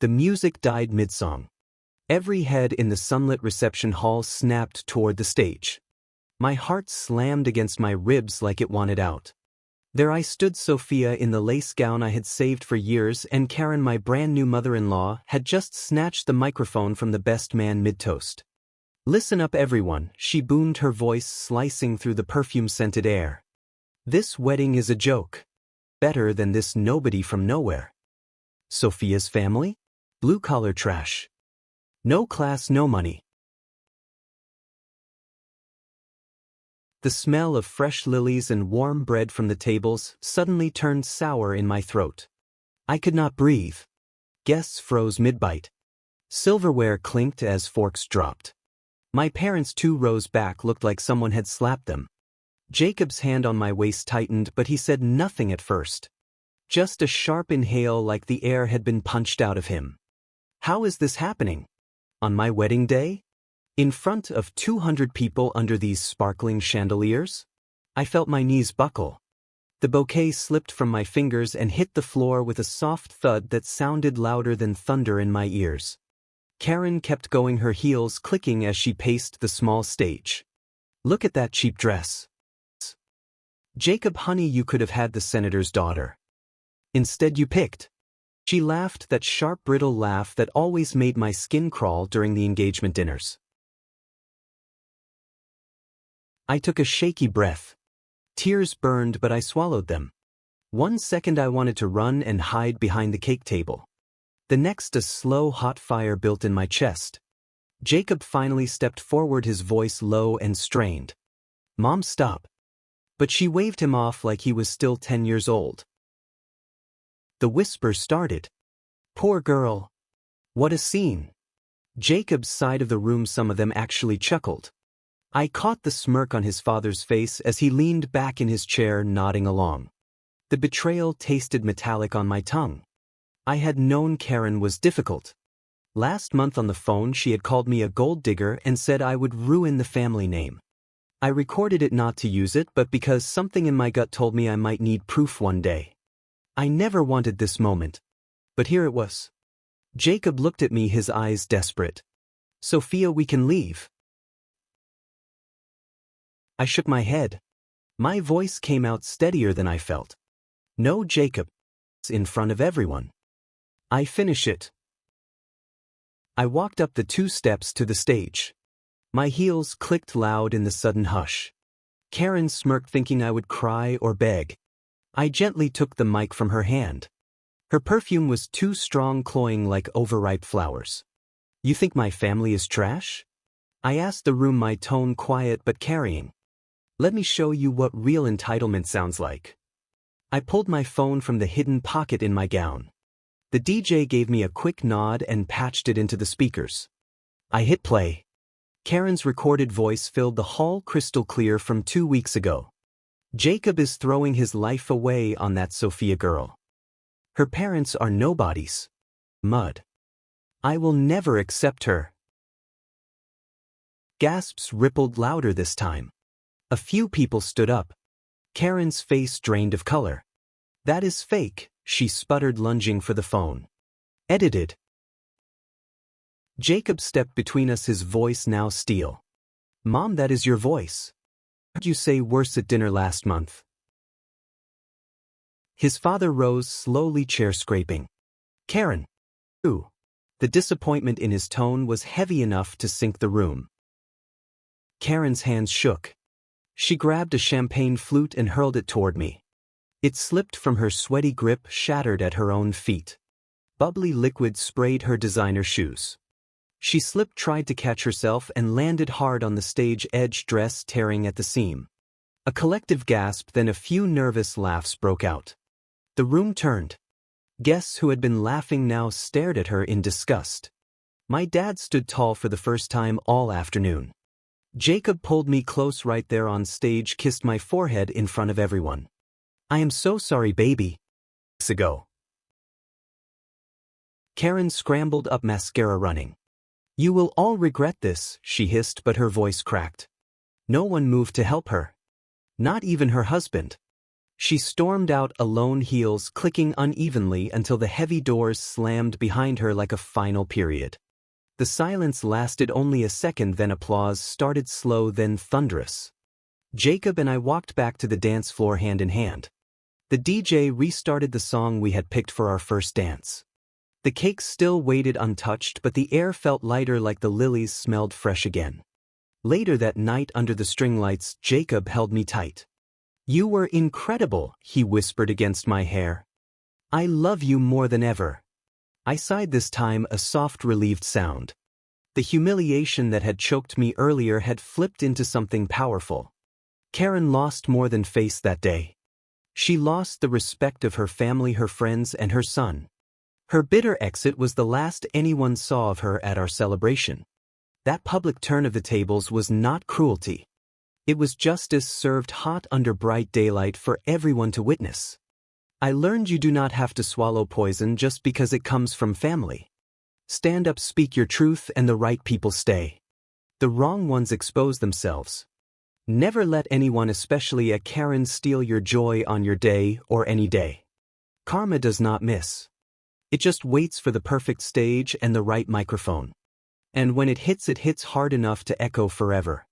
The music died mid-song. Every head in the sunlit reception hall snapped toward the stage. My heart slammed against my ribs like it wanted out. There I stood, Sophia in the lace gown I had saved for years, and Karen, my brand new mother-in-law, had just snatched the microphone from the best man mid-toast. "Listen up everyone," she boomed, her voice slicing through the perfume-scented air. "This wedding is a joke. Better than this nobody from nowhere. Sophia's family? Blue-collar trash. No class, no money." The smell of fresh lilies and warm bread from the tables suddenly turned sour in my throat. I could not breathe. Guests froze mid-bite. Silverware clinked as forks dropped. My parents 2 rows back looked like someone had slapped them. Jacob's hand on my waist tightened, but he said nothing at first. Just a sharp inhale like the air had been punched out of him. How is this happening? On my wedding day? In front of 200 people under these sparkling chandeliers? I felt my knees buckle. The bouquet slipped from my fingers and hit the floor with a soft thud that sounded louder than thunder in my ears. Karen kept going, her heels clicking as she paced the small stage. "Look at that cheap dress. Jacob, honey, you could have had the senator's daughter. Instead you picked." She laughed, that sharp, brittle laugh that always made my skin crawl during the engagement dinners. I took a shaky breath. Tears burned, but I swallowed them. 1 second I wanted to run and hide behind the cake table. The next, a slow, hot fire built in my chest. Jacob finally stepped forward, his voice low and strained. "Mom, stop." But she waved him off like he was still 10 years old. The whisper started. "Poor girl. What a scene." Jacob's side of the room, some of them actually chuckled. I caught the smirk on his father's face as he leaned back in his chair, nodding along. The betrayal tasted metallic on my tongue. I had known Karen was difficult. Last month on the phone she had called me a gold digger and said I would ruin the family name. I recorded it, not to use it, but because something in my gut told me I might need proof one day. I never wanted this moment. But here it was. Jacob looked at me, his eyes desperate. "Sophia, we can leave." I shook my head. My voice came out steadier than I felt. "No, Jacob. It's in front of everyone. I finish it." I walked up the 2 steps to the stage. My heels clicked loud in the sudden hush. Karen smirked, thinking I would cry or beg. I gently took the mic from her hand. Her perfume was too strong, cloying like overripe flowers. "You think my family is trash?" I asked the room, my tone quiet but carrying. "Let me show you what real entitlement sounds like." I pulled my phone from the hidden pocket in my gown. The DJ gave me a quick nod and patched it into the speakers. I hit play. Karen's recorded voice filled the hall, crystal clear, from 2 weeks ago. "Jacob is throwing his life away on that Sophia girl. Her parents are nobodies. Mud. I will never accept her." Gasps rippled louder this time. A few people stood up. Karen's face drained of color. "That is fake," she sputtered, lunging for the phone. "Edited." Jacob stepped between us, his voice now steel. "Mom, that is your voice. Heard you say worse at dinner last month." His father rose slowly, chair scraping. "Karen." "Ooh." The disappointment in his tone was heavy enough to sink the room. Karen's hands shook. She grabbed a champagne flute and hurled it toward me. It slipped from her sweaty grip, shattered at her own feet. Bubbly liquid sprayed her designer shoes. She slipped, tried to catch herself, and landed hard on the stage edge, dress tearing at the seam. A collective gasp, then a few nervous laughs broke out. The room turned. Guests who had been laughing now stared at her in disgust. My dad stood tall for the first time all afternoon. Jacob pulled me close right there on stage, kissed my forehead in front of everyone. "I am so sorry, baby." Ago. Karen scrambled up, mascara running. "You will all regret this," she hissed, but her voice cracked. No one moved to help her. Not even her husband. She stormed out alone, heels clicking unevenly until the heavy doors slammed behind her like a final period. The silence lasted only a second, then applause started, slow then thunderous. Jacob and I walked back to the dance floor hand in hand. The DJ restarted the song we had picked for our first dance. The cake still waited untouched, but the air felt lighter, like the lilies smelled fresh again. Later that night under the string lights, Jacob held me tight. "You were incredible," he whispered against my hair. "I love you more than ever." I sighed, this time a soft, relieved sound. The humiliation that had choked me earlier had flipped into something powerful. Karen lost more than face that day. She lost the respect of her family, her friends, and her son. Her bitter exit was the last anyone saw of her at our celebration. That public turn of the tables was not cruelty. It was justice served hot under bright daylight for everyone to witness. I learned you do not have to swallow poison just because it comes from family. Stand up, speak your truth, and the right people stay. The wrong ones expose themselves. Never let anyone, especially a Karen, steal your joy on your day or any day. Karma does not miss. It just waits for the perfect stage and the right microphone. And when it hits hard enough to echo forever.